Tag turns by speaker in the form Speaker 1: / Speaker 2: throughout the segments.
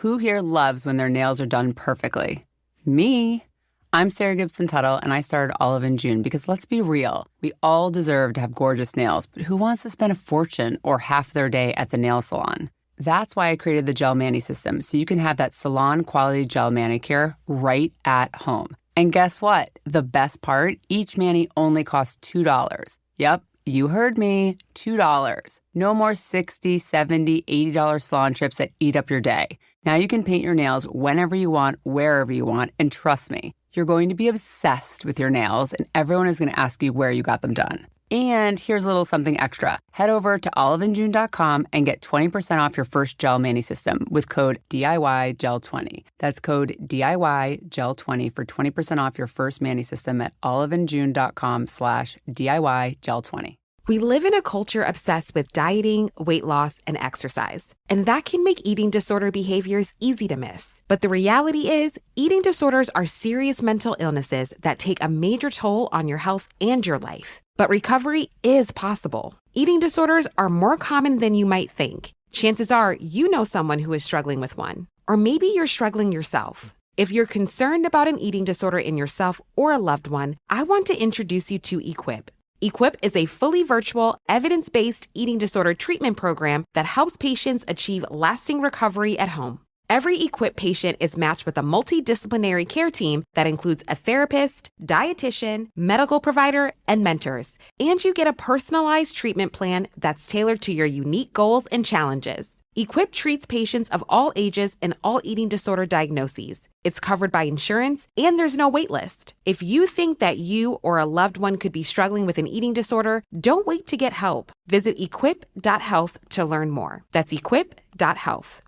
Speaker 1: Who here loves when their nails are done perfectly? Me. I'm Sarah Gibson Tuttle, and I started Olive in June because let's be real, we all deserve to have gorgeous nails, but who wants to spend a fortune or half their day at the nail salon? That's why I created the Gel Mani system, so you can have that salon-quality gel manicure right at home. And guess what? The best part, each mani only costs $2. Yep, you heard me, $2. No more $60, $70, $80 salon trips that eat up your day. Now you can paint your nails whenever you want, wherever you want, and trust me, you're going to be obsessed with your nails, and everyone is going to ask you where you got them done. And here's a little something extra. Head over to oliveinjune.com and get 20% off your first Gel Mani system with code DIYGEL20. That's code DIYGEL20 for 20% off your first Mani system at oliveinjune.com/DIYGEL20.
Speaker 2: We live in a culture obsessed with dieting, weight loss, and exercise. And that can make eating disorder behaviors easy to miss. But the reality is, eating disorders are serious mental illnesses that take a major toll on your health and your life. But recovery is possible. Eating disorders are more common than you might think. Chances are you know someone who is struggling with one. Or maybe you're struggling yourself. If you're concerned about an eating disorder in yourself or a loved one, I want to introduce you to Equip. Equip is a fully virtual, evidence-based eating disorder treatment program that helps patients achieve lasting recovery at home. Every Equip patient is matched with a multidisciplinary care team that includes a therapist, dietitian, medical provider, and mentors. And you get a personalized treatment plan that's tailored to your unique goals and challenges. Equip treats patients of all ages and all eating disorder diagnoses. It's covered by insurance, and there's no wait list. If you think that you or a loved one could be struggling with an eating disorder, don't wait to get help. Visit equip.health to learn more. That's equip.health.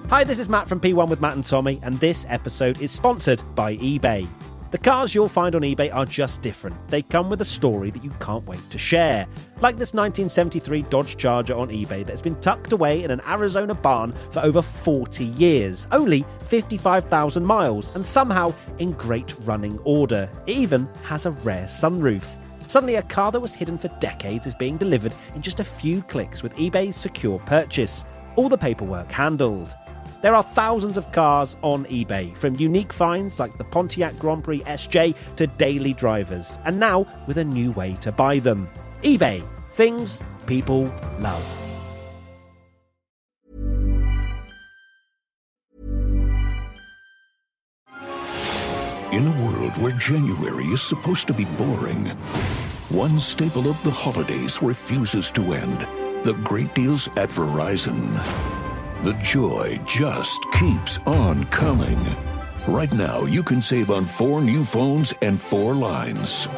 Speaker 3: Hi, this is Matt from P1 with Matt and Tommy, and this episode is sponsored by eBay. The cars you'll find on eBay are just different. They come with a story that you can't wait to share. Like this 1973 Dodge Charger on eBay that's been tucked away in an Arizona barn for over 40 years, only 55,000 miles, and somehow in great running order. It even has a rare sunroof. Suddenly, a car that was hidden for decades is being delivered in just a few clicks with eBay's secure purchase. All the paperwork handled. There are thousands of cars on eBay, from unique finds like the Pontiac Grand Prix SJ to daily drivers, and now with a new way to buy them. eBay. Things people love.
Speaker 4: In a world where January is supposed to be boring, one staple of the holidays refuses to end. The great deals at Verizon. The joy just keeps on coming. Right now, you can save on 4 new phones and 4 lines.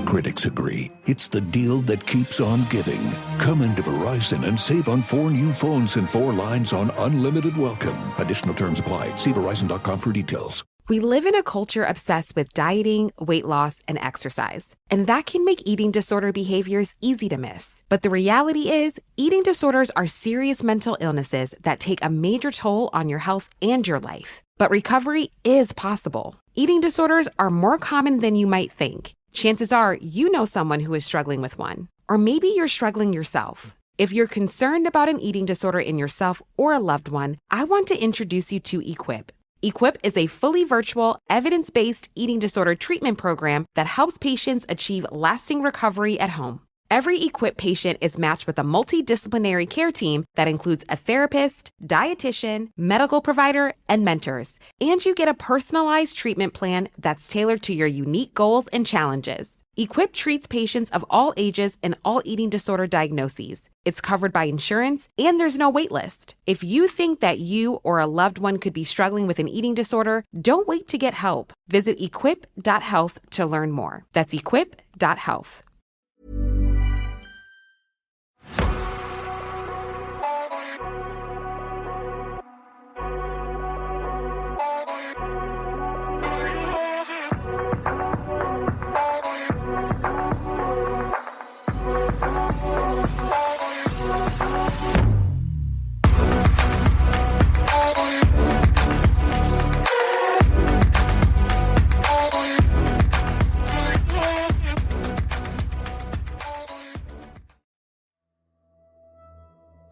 Speaker 4: Critics agree, it's the deal that keeps on giving. Come into Verizon and save on 4 new phones and 4 lines on unlimited welcome. Additional terms apply. See Verizon.com for details.
Speaker 2: We live in a culture obsessed with dieting, weight loss, and exercise. And that can make eating disorder behaviors easy to miss. But the reality is, eating disorders are serious mental illnesses that take a major toll on your health and your life. But recovery is possible. Eating disorders are more common than you might think. Chances are you know someone who is struggling with one. Or maybe you're struggling yourself. If you're concerned about an eating disorder in yourself or a loved one, I want to introduce you to Equip. Equip is a fully virtual, evidence-based eating disorder treatment program that helps patients achieve lasting recovery at home. Every Equip patient is matched with a multidisciplinary care team that includes a therapist, dietitian, medical provider, and mentors. And you get a personalized treatment plan that's tailored to your unique goals and challenges. Equip treats patients of all ages and all eating disorder diagnoses. It's covered by insurance, and there's no wait list. If you think that you or a loved one could be struggling with an eating disorder, don't wait to get help. Visit equip.health to learn more. That's equip.health.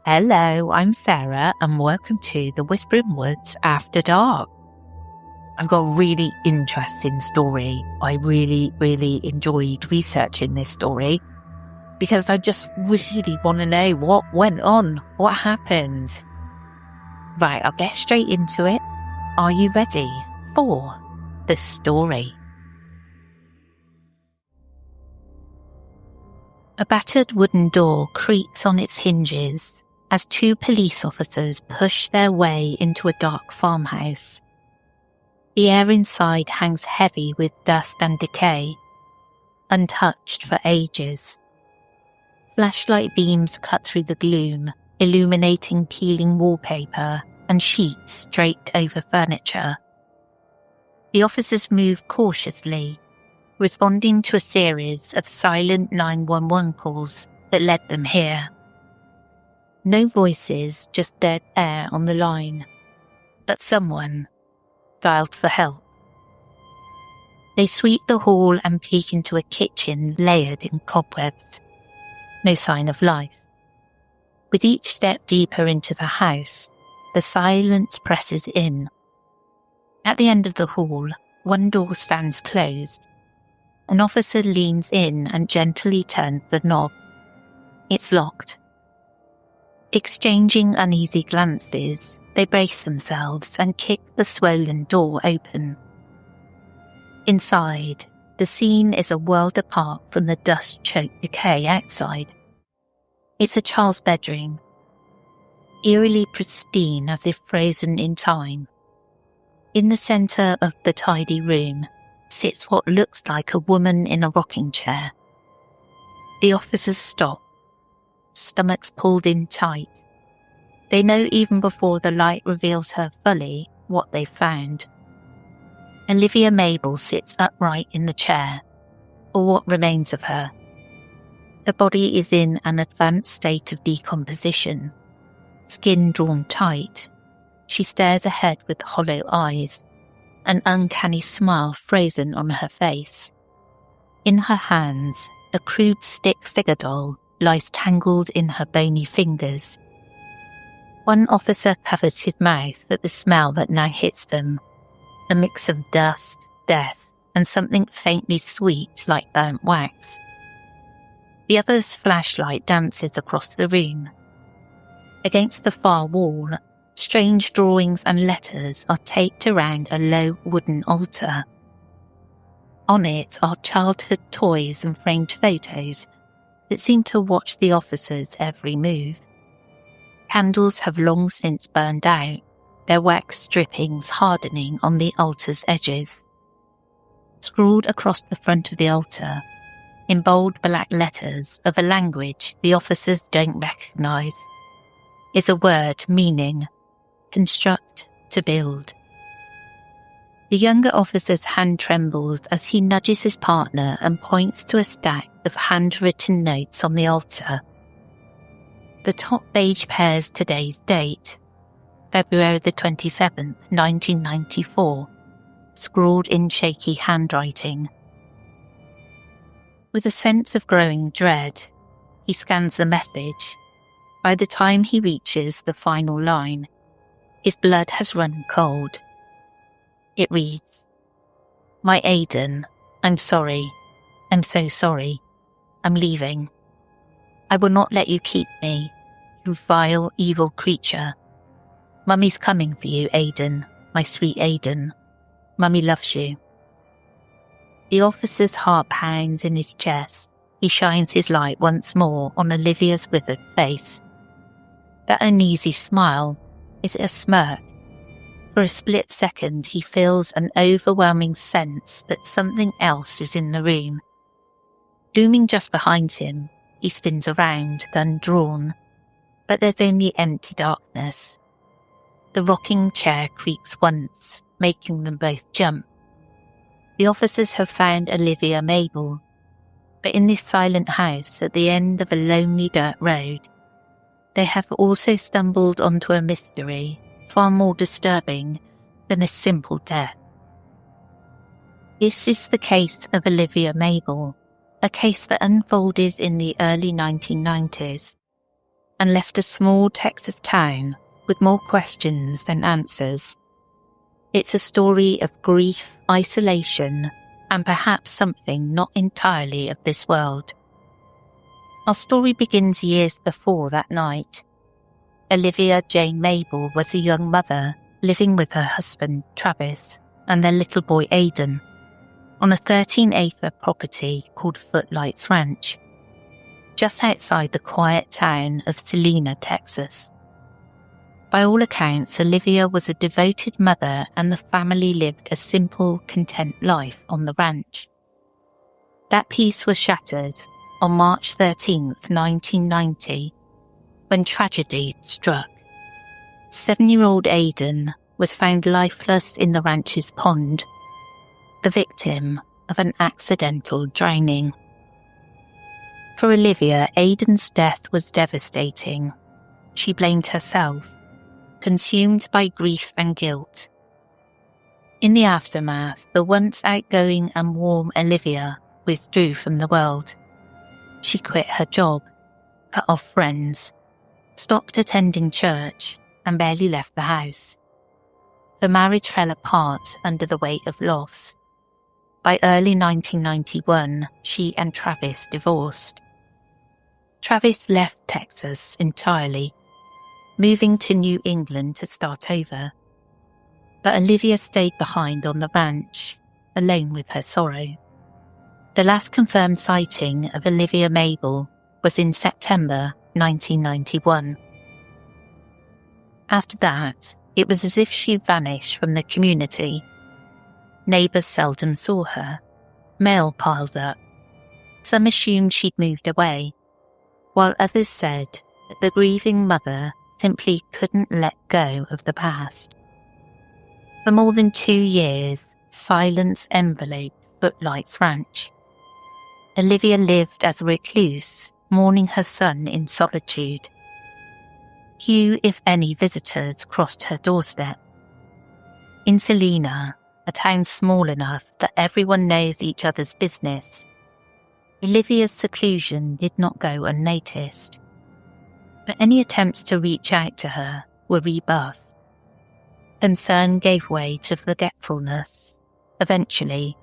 Speaker 5: Hello, I'm Sarah, and welcome to the Whispering Woods After Dark. I've got a really interesting story. I really enjoyed researching this story because I just really want to know what went on, what happened. Right, I'll get straight into it. Are you ready for the story? A battered wooden door creaks on its hinges as two police officers push their way into a dark farmhouse. The air inside hangs heavy with dust and decay, untouched for ages. Flashlight beams cut through the gloom, illuminating peeling wallpaper and sheets draped over furniture. The officers move cautiously, responding to a series of silent 911 calls that led them here. No voices, just dead air on the line. But someone dialed for help. They sweep the hall and peek into a kitchen layered in cobwebs. No sign of life. With each step deeper into the house, the silence presses in. At the end of the hall, one door stands closed. An officer leans in and gently turns the knob. It's locked. Exchanging uneasy glances, they brace themselves and kick the swollen door open. Inside, the scene is a world apart from the dust-choked decay outside. It's a child's bedroom, eerily pristine as if frozen in time. In the centre of the tidy room sits what looks like a woman in a rocking chair. The officers stop, stomachs pulled in tight. They know even before the light reveals her fully what they've found. Olivia Mabel sits upright in the chair, or what remains of her. The body is in an advanced state of decomposition. Skin drawn tight, she stares ahead with hollow eyes, an uncanny smile frozen on her face. In her hands, a crude stick figure doll lies tangled in her bony fingers. One officer covers his mouth at the smell that now hits them, a mix of dust, death, and something faintly sweet like burnt wax. The other's flashlight dances across the room. Against the far wall, strange drawings and letters are taped around a low wooden altar. On it are childhood toys and framed photos that seem to watch the officers' every move. Candles have long since burned out, their wax drippings hardening on the altar's edges. Scrawled across the front of the altar, in bold black letters of a language the officers don't recognise, is a word meaning construct, to build. The younger officer's hand trembles as he nudges his partner and points to a stack of handwritten notes on the altar. The top page bears today's date, February the 27th, 1994, scrawled in shaky handwriting. With a sense of growing dread, he scans the message. By the time he reaches the final line, his blood has run cold. It reads, "My Aiden, I'm sorry. I'm so sorry. I'm leaving. I will not let you keep me, you vile, evil creature. Mummy's coming for you, Aiden, my sweet Aiden. Mummy loves you." The officer's heart pounds in his chest. He shines his light once more on Olivia's withered face. That uneasy smile, is it a smirk? For a split second, he feels an overwhelming sense that something else is in the room. Looming just behind him, he spins around, gun drawn. But there's only empty darkness. The rocking chair creaks once, making them both jump. The officers have found Olivia Mabel, but in this silent house at the end of a lonely dirt road, they have also stumbled onto a mystery far more disturbing than a simple death. This is the case of Olivia Mabel, a case that unfolded in the early 1990s. and left a small Texas town with more questions than answers. It's a story of grief, isolation, and perhaps something not entirely of this world. Our story begins years before that night. Olivia Jane Mabel was a young mother living with her husband, Travis, and their little boy, Aidan, on a 13-acre property called Footlights Ranch, just outside the quiet town of Salina, Texas. By all accounts, Olivia was a devoted mother and the family lived a simple, content life on the ranch. That peace was shattered on March 13th, 1990, when tragedy struck. 7-year-old Aidan was found lifeless in the ranch's pond, the victim of an accidental drowning. For Olivia, Aidan's death was devastating. She blamed herself, consumed by grief and guilt. In the aftermath, the once outgoing and warm Olivia withdrew from the world. She quit her job, cut off friends, stopped attending church, and barely left the house. Her marriage fell apart under the weight of loss. By early 1991, she and Travis divorced. Travis left Texas entirely, moving to New England to start over. But Olivia stayed behind on the ranch, alone with her sorrow. The last confirmed sighting of Olivia Mabel was in September 1991. After that, it was as if she vanished from the community. Neighbours seldom saw her. Mail piled up. Some assumed she'd moved away, while others said that the grieving mother simply couldn't let go of the past. For more than 2 years, silence enveloped Footlights Ranch. Olivia lived as a recluse, mourning her son in solitude. Few, if any, visitors crossed her doorstep. In Salina, a town small enough that everyone knows each other's business, Olivia's seclusion did not go unnoticed. But any attempts to reach out to her were rebuffed. Concern gave way to forgetfulness. Eventually,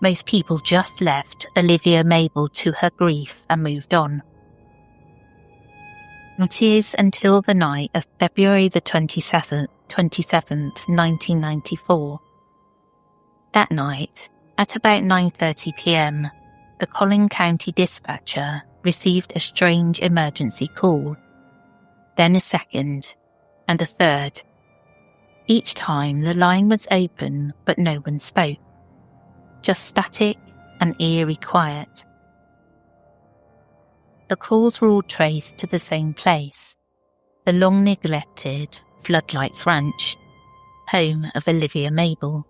Speaker 5: most people just left Olivia Mabel to her grief and moved on. It is until the night of February the 27th, 1994. That night, at about 9:30 p.m, the Collin County dispatcher received a strange emergency call. Then a second, and a third. Each time the line was open, but no one spoke. Just static and eerie quiet. The calls were all traced to the same place, the long-neglected Footlights Ranch, home of Olivia Mabel.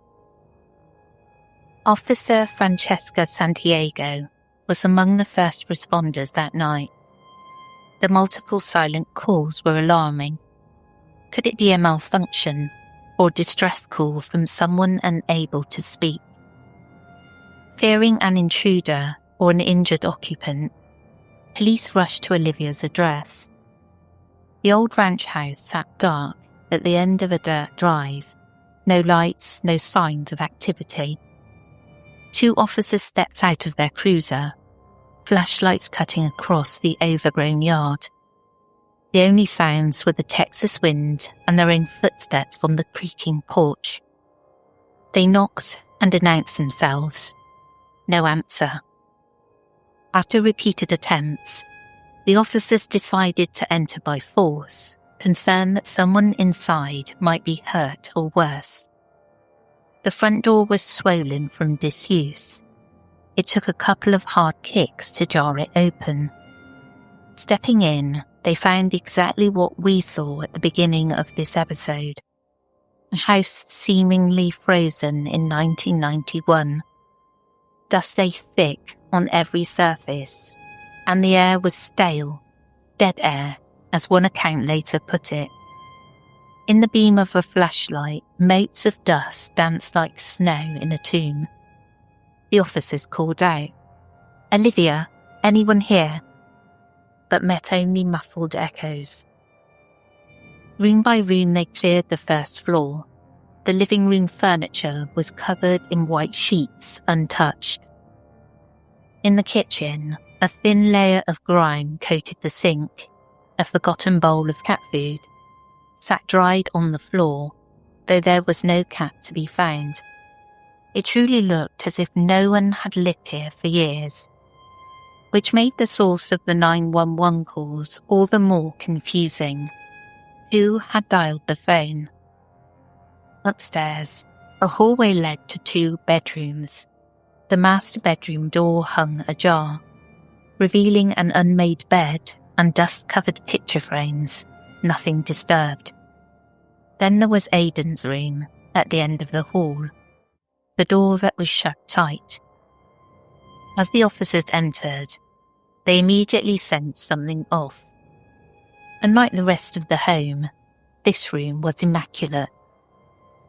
Speaker 5: Officer Francesca Santiago was among the first responders that night. The multiple silent calls were alarming. Could it be a malfunction or distress call from someone unable to speak? Fearing an intruder or an injured occupant, police rushed to Olivia's address. The old ranch house sat dark at the end of a dirt drive. No lights, no signs of activity. 2 officers stepped out of their cruiser, flashlights cutting across the overgrown yard. The only sounds were the Texas wind and their own footsteps on the creaking porch. They knocked and announced themselves. No answer. After repeated attempts, the officers decided to enter by force, concerned that someone inside might be hurt or worse. The front door was swollen from disuse. It took a couple of hard kicks to jar it open. Stepping in, they found exactly what we saw at the beginning of this episode. A house seemingly frozen in 1991. Dust lay thick on every surface, and the air was stale, dead air, as one account later put it. In the beam of a flashlight, motes of dust danced like snow in a tomb. The officers called out, "Olivia, anyone here?" but met only muffled echoes. Room by room they cleared the first floor. The living room furniture was covered in white sheets, untouched. In the kitchen, a thin layer of grime coated the sink. A forgotten bowl of cat food sat dried on the floor, though there was no cat to be found. It truly looked as if no one had lived here for years, which made the source of the 911 calls all the more confusing. Who had dialed the phone? Upstairs, a hallway led to 2 bedrooms. The master bedroom door hung ajar, revealing an unmade bed and dust-covered picture frames, nothing disturbed. Then there was Aidan's room, at the end of the hall, the door that was shut tight. As the officers entered, they immediately sensed something off. Unlike the rest of the home, this room was immaculate.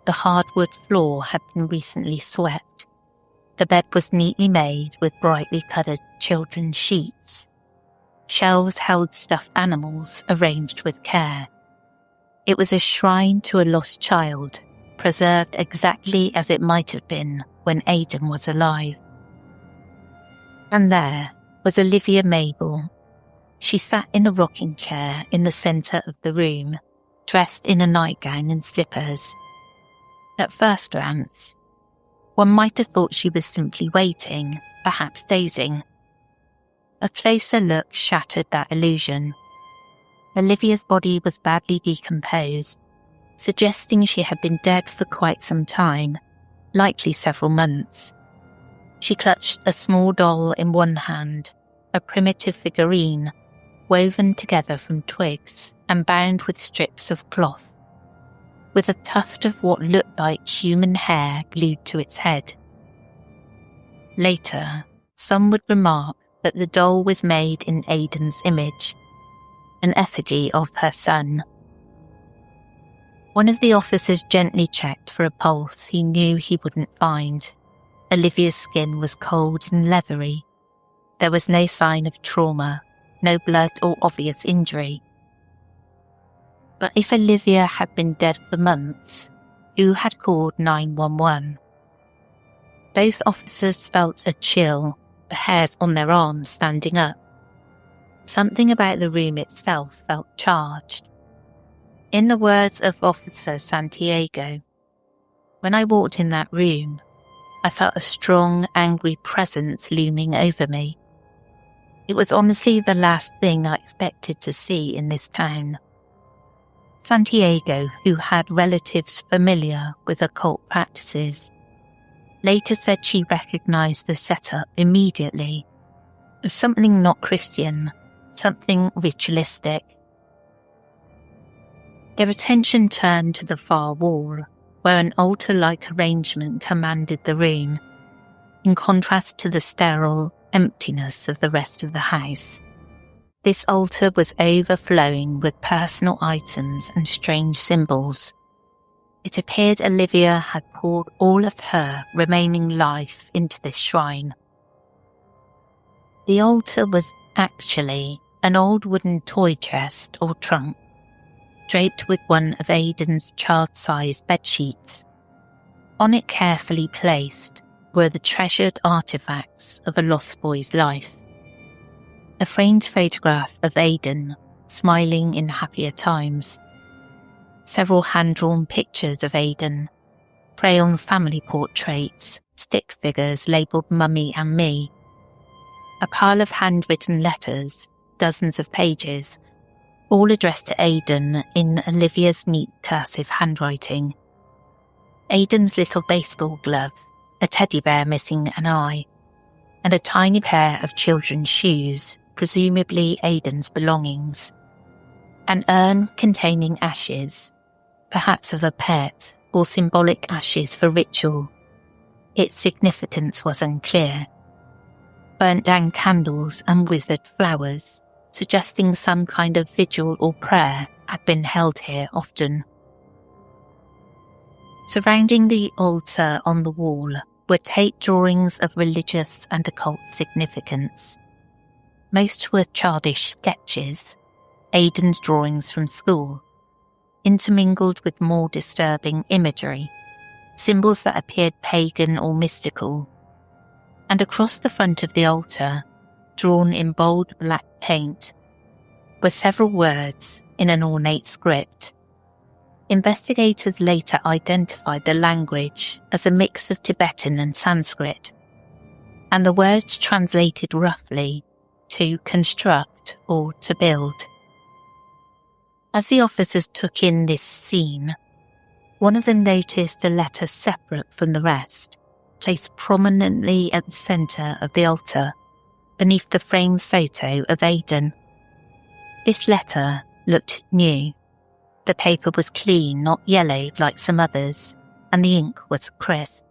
Speaker 5: The hardwood floor had been recently swept. The bed was neatly made with brightly coloured children's sheets. Shelves held stuffed animals arranged with care. It was a shrine to a lost child, preserved exactly as it might have been when Aidan was alive. And there was Olivia Mabel. She sat in a rocking chair in the centre of the room, dressed in a nightgown and slippers. At first glance, one might have thought she was simply waiting, perhaps dozing. A closer look shattered that illusion. Olivia's body was badly decomposed, suggesting she had been dead for quite some time, likely several months. She clutched a small doll in one hand, a primitive figurine, woven together from twigs and bound with strips of cloth, with a tuft of what looked like human hair glued to its head. Later, some would remark that the doll was made in Aidan's image, an effigy of her son. One of the officers gently checked for a pulse he knew he wouldn't find. Olivia's skin was cold and leathery. There was no sign of trauma, no blood or obvious injury. But if Olivia had been dead for months, who had called 911? Both officers felt a chill, the hairs on their arms standing up. Something about the room itself felt charged. In the words of Officer Santiago, "When I walked in that room, I felt a strong, angry presence looming over me. It was honestly the last thing I expected to see in this town." Santiago, who had relatives familiar with occult practices, later said she recognized the setup immediately. Something not Christian, something ritualistic. Their attention turned to the far wall, where an altar-like arrangement commanded the room, in contrast to the sterile emptiness of the rest of the house. This altar was overflowing with personal items and strange symbols. It appeared Olivia had poured all of her remaining life into this shrine. The altar was actually an old wooden toy chest or trunk, draped with one of Aidan's child-sized bedsheets. On it, carefully placed, were the treasured artifacts of a lost boy's life. A framed photograph of Aidan, smiling in happier times. Several hand-drawn pictures of Aidan, crayon family portraits, stick figures labelled Mummy and Me. A pile of handwritten letters, dozens of pages, all addressed to Aidan in Olivia's neat cursive handwriting. Aidan's little baseball glove, a teddy bear missing an eye, and a tiny pair of children's shoes, presumably Aidan's belongings. An urn containing ashes, perhaps of a pet, or symbolic ashes for ritual. Its significance was unclear. Burnt down candles and withered flowers, suggesting some kind of vigil or prayer had been held here often. Surrounding the altar on the wall were tape drawings of religious and occult significance. most were childish sketches, Aidan's drawings from school, intermingled with more disturbing imagery, symbols that appeared pagan or mystical. And across the front of the altar, drawn in bold black paint, were several words in an ornate script. Investigators later identified the language as a mix of Tibetan and Sanskrit, and the words translated roughly to construct or to build. As the officers took in this scene, one of them noticed a letter separate from the rest, placed prominently at the centre of the altar, beneath the framed photo of Aidan. This letter looked new. The paper was clean, not yellowed like some others, and the ink was crisp.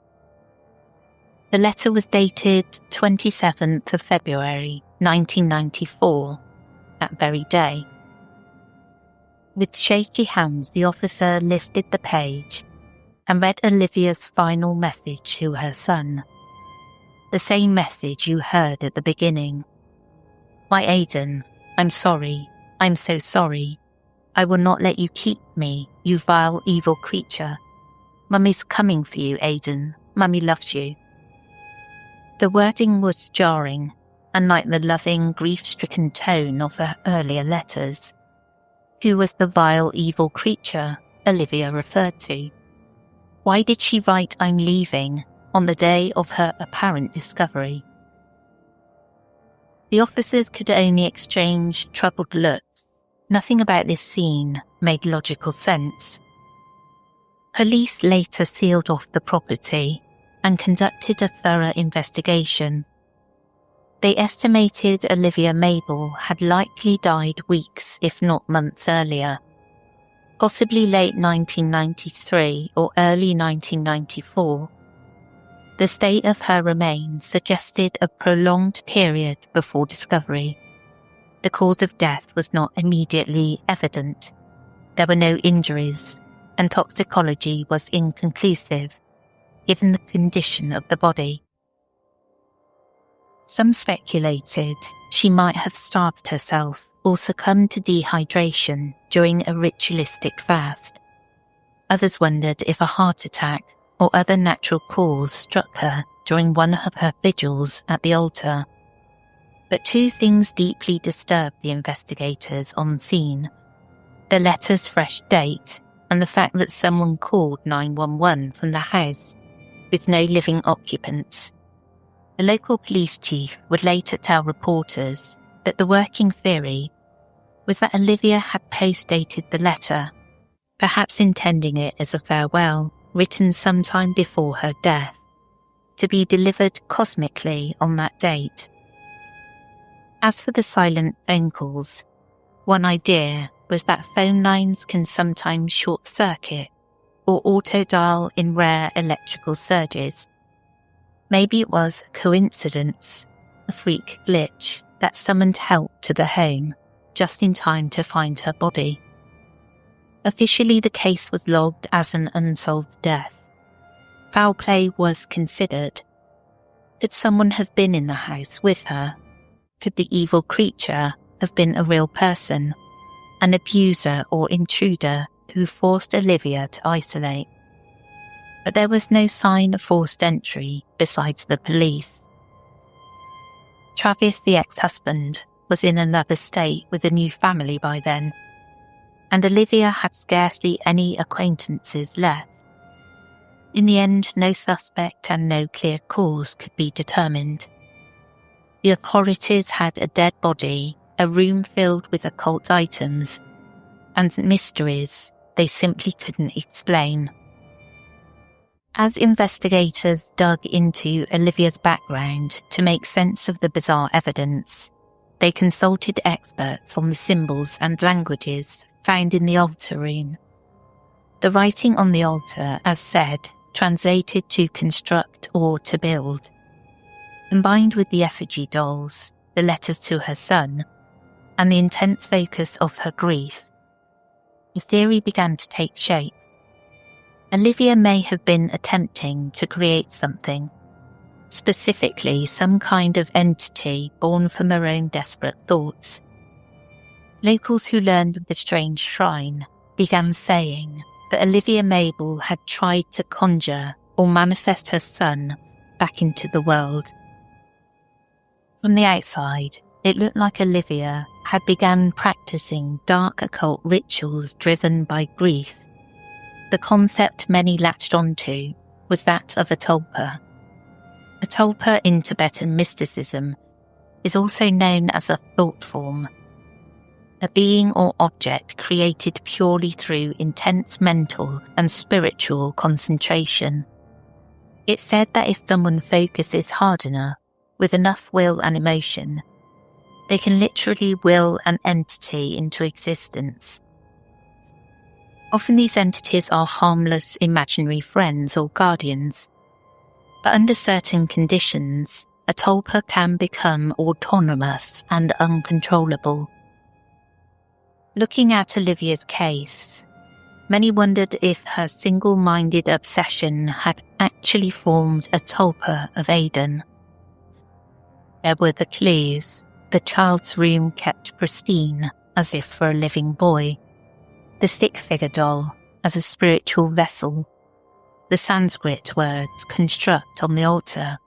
Speaker 5: The letter was dated 27th of February 1994, that very day. With shaky hands, the officer lifted the page and read Olivia's final message to her son. The same message you heard at the beginning. My Aidan, I'm sorry. I'm so sorry. I will not let you keep me, you vile, evil creature. Mummy's coming for you, Aidan. Mummy loves you. The wording was jarring, unlike the loving, grief-stricken tone of her earlier letters. Who was the vile, evil creature Olivia referred to? Why did she write I'm leaving on the day of her apparent discovery? The officers could only exchange troubled looks. Nothing about this scene made logical sense. Police later sealed off the property and conducted a thorough investigation. They estimated Olivia Mabel had likely died weeks, if not months earlier, possibly late 1993 or early 1994. The state of her remains suggested a prolonged period before discovery. The cause of death was not immediately evident. There were no injuries, and toxicology was inconclusive, given the condition of the body. Some speculated she might have starved herself or succumbed to dehydration during a ritualistic fast. Others wondered if a heart attack or other natural cause struck her during one of her vigils at the altar. But two things deeply disturbed the investigators on scene: the letter's fresh date and the fact that someone called 911 from the house with no living occupants. The local police chief would later tell reporters that the working theory was that Olivia had post-dated the letter, perhaps intending it as a farewell written sometime before her death, to be delivered cosmically on that date. As for the silent phone calls, one idea was that phone lines can sometimes short-circuit or auto-dial in rare electrical surges. Maybe it was a coincidence, a freak glitch that summoned help to the home just in time to find her body. Officially, the case was logged as an unsolved death. Foul play was considered. Could someone have been in the house with her? Could the evil creature have been a real person, an abuser or intruder who forced Olivia to isolate? But there was no sign of forced entry besides the police. Travis, the ex-husband, was in another state with a new family by then, and Olivia had scarcely any acquaintances left. In the end, no suspect and no clear cause could be determined. The authorities had a dead body, a room filled with occult items, and mysteries they simply couldn't explain. As investigators dug into Olivia's background to make sense of the bizarre evidence, they consulted experts on the symbols and languages found in the altar room. The writing on the altar, as said, translated to construct or to build. Combined with the effigy dolls, the letters to her son, and the intense focus of her grief, the theory began to take shape. Olivia may have been attempting to create something specifically some kind of entity born from her own desperate thoughts. Locals who learned of the strange shrine began saying that Olivia Mabel had tried to conjure or manifest her son back into the world. From the outside, it looked like Olivia had begun practicing dark occult rituals driven by grief. The concept many latched onto was that of a tulpa. A tulpa in Tibetan mysticism is also known as a thoughtform, a being or object created purely through intense mental and spiritual concentration. It's said that if someone focuses hard enough, with enough will and emotion, they can literally will an entity into existence. Often these entities are harmless imaginary friends or guardians, but under certain conditions, a tulpa can become autonomous and uncontrollable. Looking at Olivia's case, many wondered if her single-minded obsession had actually formed a tulpa of Aidan. There were the clues: the child's room kept pristine, as if for a living boy, the stick-figure doll as a spiritual vessel, the Sanskrit words construct on the altar,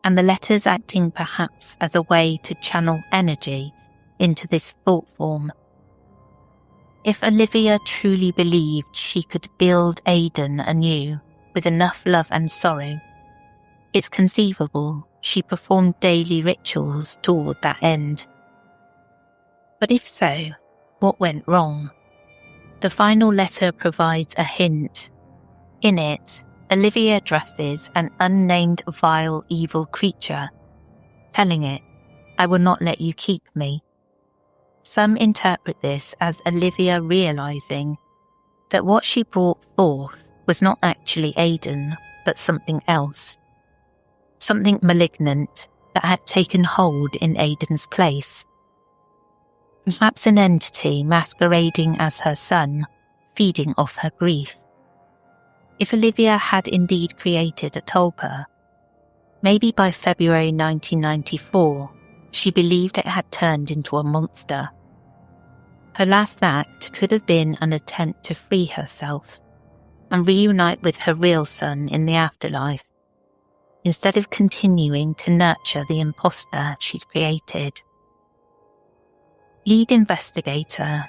Speaker 5: and the letters acting perhaps as a way to channel energy into this thought form. If Olivia truly believed she could build Aidan anew with enough love and sorrow, it's conceivable she performed daily rituals toward that end. But if so, what went wrong? The final letter provides a hint. In it, Olivia addresses an unnamed vile evil creature, telling it, "I will not let you keep me." Some interpret this as Olivia realising that what she brought forth was not actually Aidan, but something else. Something malignant that had taken hold in Aidan's place. Perhaps an entity masquerading as her son, feeding off her grief. If Olivia had indeed created a tulpa, maybe by February 1994, she believed it had turned into a monster. Her last act could have been an attempt to free herself and reunite with her real son in the afterlife, instead of continuing to nurture the imposter she'd created. Lead investigator,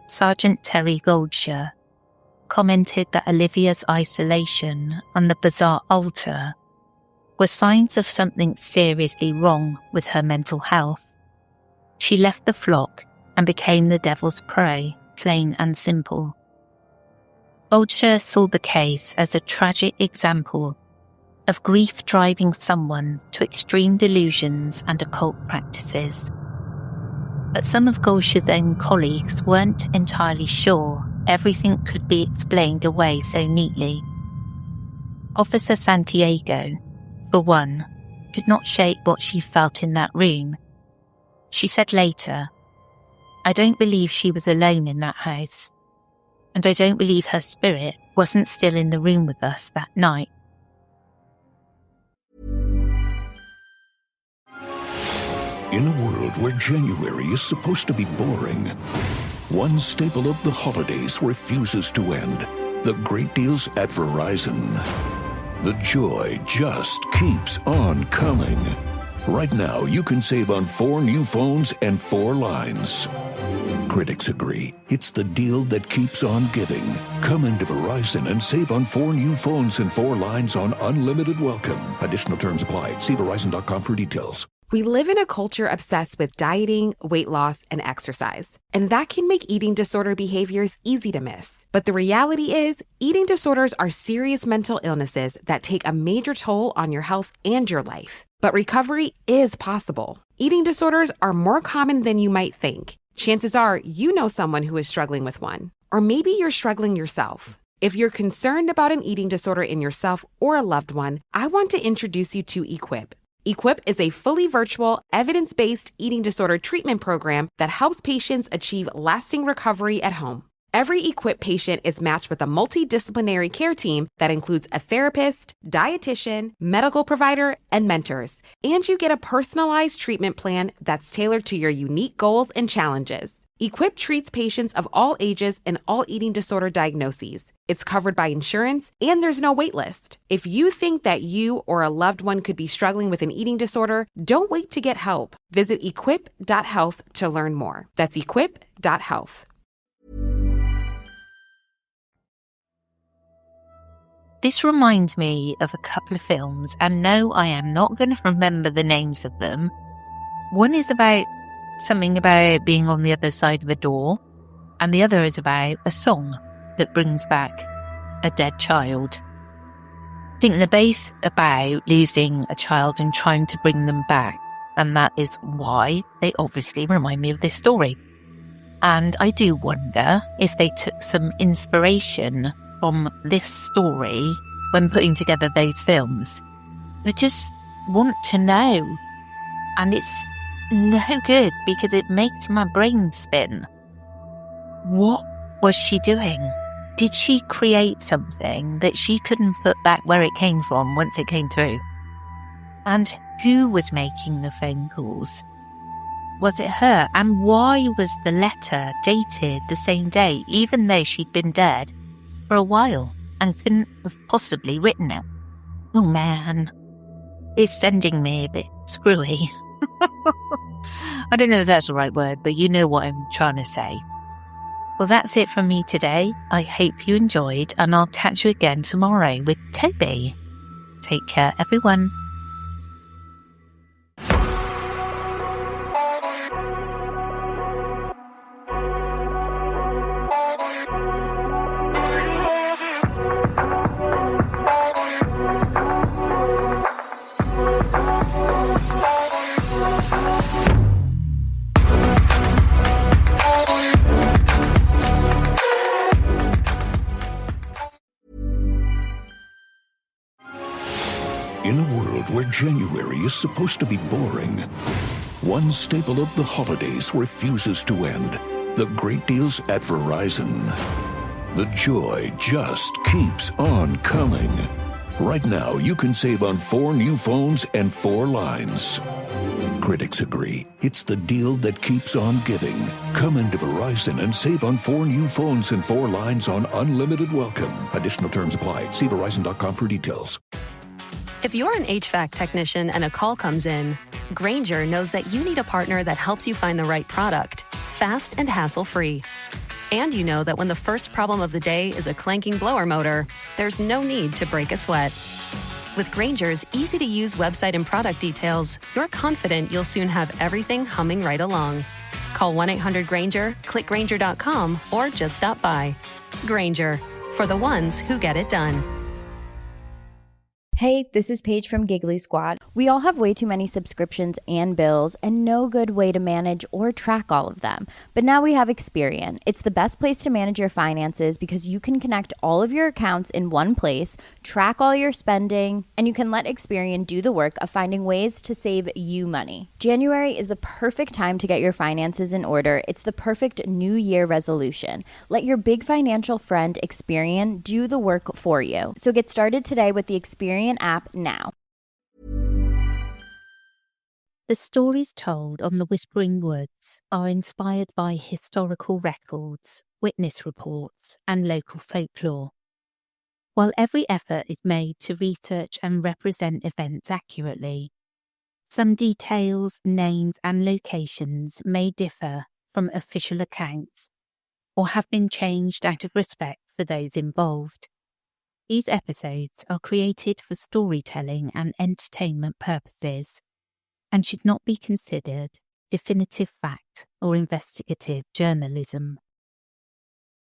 Speaker 5: Sergeant Terry Goldshire, commented that Olivia's isolation and the bizarre altar were signs of something seriously wrong with her mental health. She left the flock and became the devil's prey, plain and simple. Goldshire saw the case as a tragic example of grief driving someone to extreme delusions and occult practices. But some of Goldshire's own colleagues weren't entirely sure everything could be explained away so neatly. Officer Santiago, for one, could not shake what she felt in that room. She said later, "I don't believe she was alone in that house, and I don't believe her spirit wasn't still in the room with us that night."
Speaker 4: In a world where January is supposed to be boring, one staple of the holidays refuses to end. The great deals at Verizon. The joy just keeps on coming. Right now, you can save on 4 new phones and 4 lines. Critics agree it's the deal that keeps on giving. Come into Verizon and save on 4 new phones and 4 lines on unlimited welcome. Additional terms apply. See Verizon.com for details.
Speaker 2: We live in a culture obsessed with dieting, weight loss, and exercise. And that can make eating disorder behaviors easy to miss. But the reality is, eating disorders are serious mental illnesses that take a major toll on your health and your life. But recovery is possible. Eating disorders are more common than you might think. Chances are you know someone who is struggling with one. Or maybe you're struggling yourself. If you're concerned about an eating disorder in yourself or a loved one, I want to introduce you to Equip. Equip is a fully virtual, evidence-based eating disorder treatment program that helps patients achieve lasting recovery at home. Every Equip patient is matched with a multidisciplinary care team that includes a therapist, dietitian, medical provider, and mentors. And you get a personalized treatment plan that's tailored to your unique goals and challenges. Equip treats patients of all ages and all eating disorder diagnoses. It's covered by insurance, and there's no wait list. If you think that you or a loved one could be struggling with an eating disorder, don't wait to get help. Visit equip.health to learn more. That's equip.health.
Speaker 5: This reminds me of a couple of films, and no, I am not going to remember the names of them. One is about something about being on the other side of a door, and the other is about a song that brings back a dead child. I think they're both about losing a child and trying to bring them back, and that is why they obviously remind me of this story. And I do wonder if they took some inspiration from this story when putting together those films. I just want to know, and it's no good because it makes my brain spin. What was she doing? Did she create something that she couldn't put back where it came from once it came through? And who was making the phone calls? Was it her? And why was the letter dated the same day, even though she'd been dead for a while and couldn't have possibly written it? Oh man, it's sending me a bit screwy. I don't know if that's the right word, but you know what I'm trying to say. Well, that's it from me today. I hope you enjoyed, and I'll catch you again tomorrow with Toby. Take care, everyone.
Speaker 4: In a world where January is supposed to be boring, one staple of the holidays refuses to end. The great deals at Verizon. The joy just keeps on coming. Right now, you can save on 4 new phones and 4 lines. Critics agree it's the deal that keeps on giving. Come into Verizon and save on 4 new phones and 4 lines on unlimited welcome. Additional terms apply. See Verizon.com for details.
Speaker 6: If you're an HVAC technician and a call comes in, Grainger knows that you need a partner that helps you find the right product, fast and hassle-free. And you know that when the first problem of the day is a clanking blower motor, there's no need to break a sweat. With Grainger's easy-to-use website and product details, you're confident you'll soon have everything humming right along. Call 1-800-GRAINGER, click Grainger.com, or just stop by. Grainger, for the ones who get it done.
Speaker 7: Hey, this is Paige from Giggly Squad. We all have way too many subscriptions and bills and no good way to manage or track all of them. But now we have Experian. It's the best place to manage your finances because you can connect all of your accounts in one place, track all your spending, and you can let Experian do the work of finding ways to save you money. January is the perfect time to get your finances in order. It's the perfect New Year resolution. Let your big financial friend Experian do the work for you. So get started today with the Experian app now.
Speaker 5: The stories told on the Whispering Woods are inspired by historical records, witness reports, and local folklore. While every effort is made to research and represent events accurately, some details, names, and locations may differ from official accounts or have been changed out of respect for those involved. These episodes are created for storytelling and entertainment purposes and should not be considered definitive fact or investigative journalism.